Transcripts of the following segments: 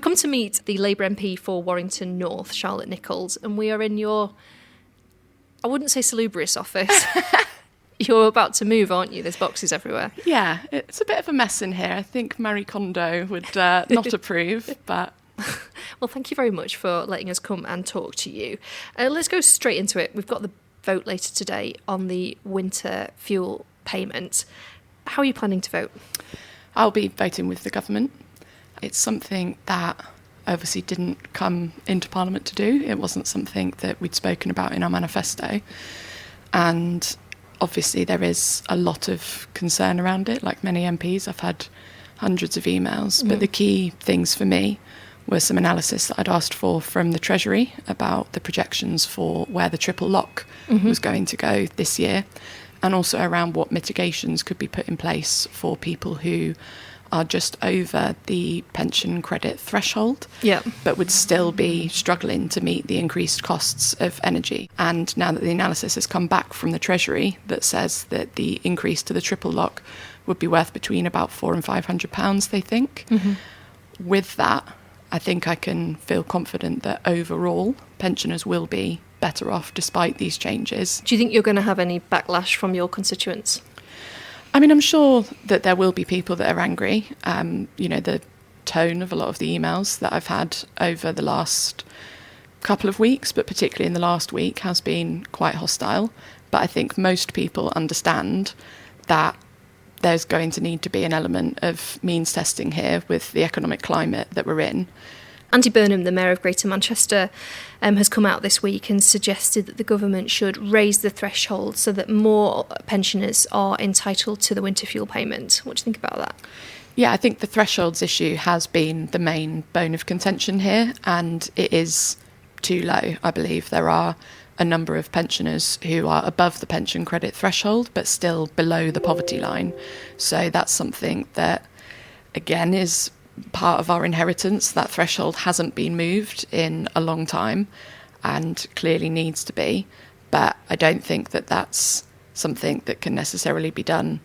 come to meet the Labour MP for Warrington North, Charlotte Nichols, and we are in your, I wouldn't say salubrious office. You're about to move, aren't you? There's boxes everywhere. Yeah, it's a bit of a mess in here. I think Marie Kondo would not approve, but... Well, thank you very much for letting us come and talk to you. Let's go straight into it. We've got the vote later today on the winter fuel payment. How are you planning to vote? I'll be voting with the government. It's something that obviously didn't come into Parliament to do. It wasn't something that we'd spoken about in our manifesto. And obviously there is a lot of concern around it. Like many MPs, I've had hundreds of emails. But the key things for me were some analysis that I'd asked for from the Treasury about the projections for where the triple lock was going to go this year, and also around what mitigations could be put in place for people who are just over the pension credit threshold, but would still be struggling to meet the increased costs of energy. And now that the analysis has come back from the Treasury that says that the increase to the triple lock would be worth between about £400 and £500, they think. With that, I think I can feel confident that overall pensioners will be better off despite these changes. Do you think you're going to have any backlash from your constituents? I mean, I'm sure that there will be people that are angry. The tone of a lot of the emails that I've had over the last couple of weeks, but particularly in the last week, has been quite hostile. But I think most people understand that there's going to need to be an element of means testing here with the economic climate that we're in. Andy Burnham, the Mayor of Greater Manchester, has come out this week and suggested that the government should raise the threshold so that more pensioners are entitled to the winter fuel payment. What do you think about that? Yeah, I think the thresholds issue has been the main bone of contention here, and it is too low. I believe there are a number of pensioners who are above the pension credit threshold but still below the poverty line. So that's something that, again, is part of our inheritance. That threshold hasn't been moved in a long time and clearly needs to be. But I don't think that that's something that can necessarily be done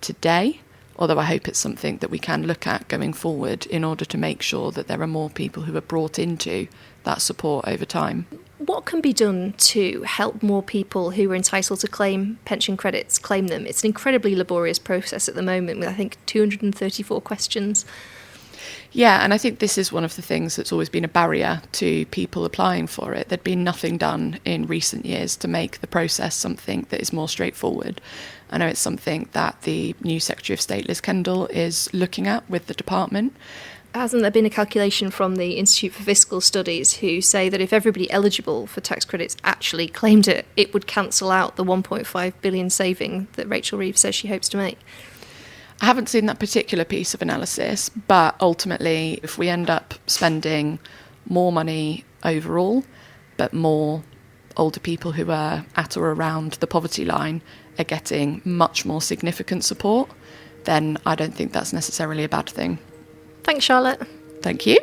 today, although I hope it's something that we can look at going forward in order to make sure that there are more people who are brought into that support over time. What can be done to help more people who are entitled to claim pension credits claim them? It's an incredibly laborious process at the moment with, I think, 234 questions. Yeah, and I think this is one of the things that's always been a barrier to people applying for it. There'd been nothing done in recent years to make the process something that is more straightforward. I know it's something that the new Secretary of State, Liz Kendall, is looking at with the department. Hasn't there been a calculation from the Institute for Fiscal Studies who say that if everybody eligible for tax credits actually claimed it, it would cancel out the 1.5 billion saving that Rachel Reeves says she hopes to make? I haven't seen that particular piece of analysis, but ultimately, if we end up spending more money overall, but more older people who are at or around the poverty line are getting much more significant support, then I don't think that's necessarily a bad thing. Thanks, Charlotte. Thank you.